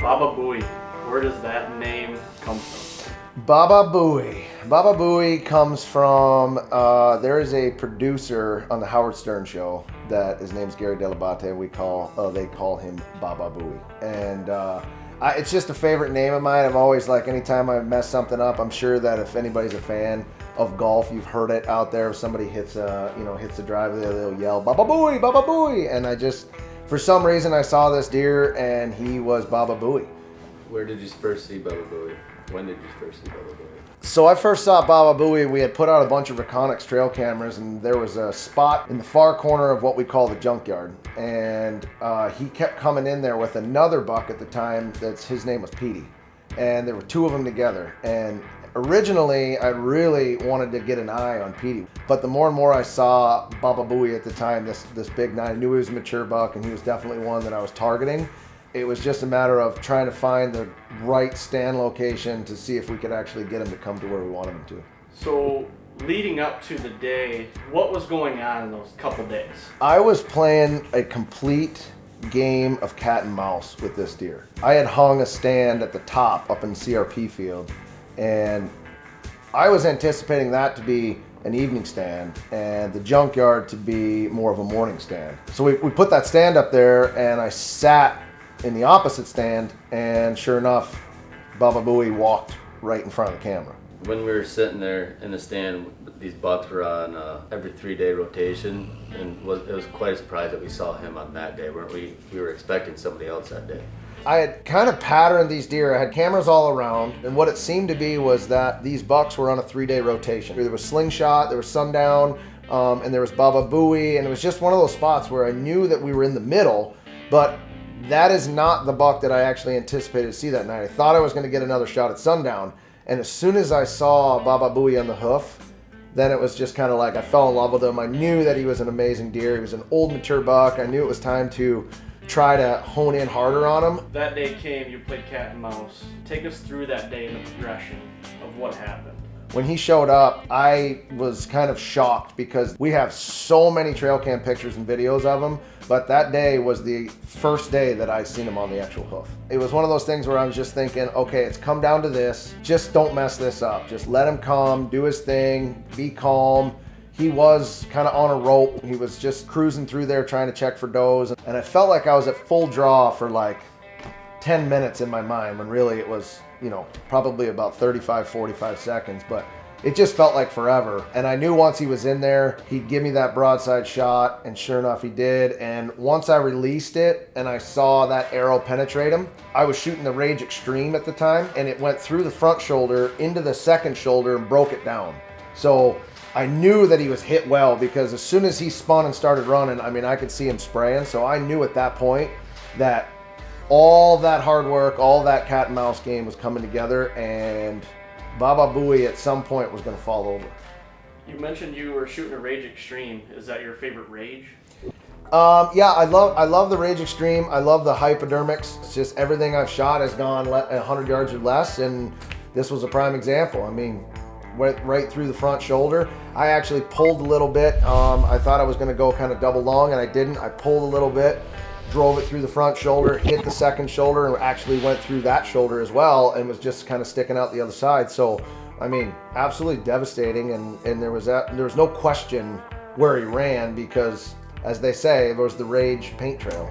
Baba Booey, where does that name come from? Baba Booey. Baba Booey comes from, there is a producer on the Howard Stern show that his name's Gary Delabate. They call him Baba Booey. And it's just a favorite name of mine. I'm always like, anytime I mess something up, I'm sure that if anybody's a fan of golf, you've heard it out there. If somebody hits the driver, they'll yell, Baba Booey, Baba Booey. And for some reason, I saw this deer and he was Baba Booey. Where did you first see Baba Booey? When did you first see Baba Booey? So I first saw Baba Booey, we had put out a bunch of Reconyx trail cameras, and there was a spot in the far corner of what we call the junkyard. And he kept coming in there with another buck at the time, his name was Petey. And there were two of them together. And originally, I really wanted to get an eye on Petey. But the more and more I saw Baba Booey at the time, this big nine, I knew he was a mature buck, and he was definitely one that I was targeting. It was just a matter of trying to find the right stand location to see if we could actually get him to come to where we wanted him to. So, leading up to the day, what was going on in those couple days? I was playing a complete game of cat and mouse with this deer. I had hung a stand at the top up in the CRP field, and I was anticipating that to be an evening stand and the junkyard to be more of a morning stand. So we put that stand up there, and I sat in the opposite stand, and sure enough, Baba Booey walked right in front of the camera. When we were sitting there in the stand, these bucks were on every 3-day rotation, and it was quite a surprise that we saw him on that day, weren't we? We were expecting somebody else that day. I had kind of patterned these deer. I had cameras all around, and what it seemed to be was that these bucks were on a 3-day rotation. There was Slingshot, there was Sundown, and there was Baba Booey, and it was just one of those spots where I knew that we were in the middle, but that is not the buck that I actually anticipated to see that night. I thought I was going to get another shot at Sundown, and as soon as I saw Baba Booey on the hoof, then it was just kind of like I fell in love with him. I knew that he was an amazing deer. He was an old, mature buck. I knew it was time to try to hone in harder on him. That day came, you played cat and mouse. Take us through that day and the progression of what happened. When he showed up, I was kind of shocked because we have so many trail cam pictures and videos of him, but that day was the first day that I seen him on the actual hoof. It was one of those things where I was just thinking, okay, it's come down to this. Just don't mess this up. Just let him come, do his thing, be calm. He was kind of on a rope. He was just cruising through there trying to check for does. And I felt like I was at full draw for like 10 minutes in my mind, when really it was, probably about 35, 45 seconds, but it just felt like forever. And I knew once he was in there, he'd give me that broadside shot, and sure enough, he did. And once I released it and I saw that arrow penetrate him, I was shooting the Rage Extreme at the time, and it went through the front shoulder into the second shoulder and broke it down. So I knew that he was hit well, because as soon as he spun and started running, I could see him spraying. So I knew at that point that all that hard work, all that cat and mouse game was coming together, and Baba Booey at some point was going to fall over. You mentioned you were shooting a Rage Extreme. Is that your favorite Rage? Yeah, I love the Rage Extreme. I love the hypodermics. It's just everything I've shot has gone 100 yards or less, and this was a prime example. Went right through the front shoulder. I actually pulled a little bit. I thought I was going to go kind of double long, and I didn't. I pulled a little bit, drove it through the front shoulder, hit the second shoulder, and actually went through that shoulder as well, and was just kind of sticking out the other side. So, absolutely devastating, and there was no question where he ran, because, as they say, there was the Rage paint trail.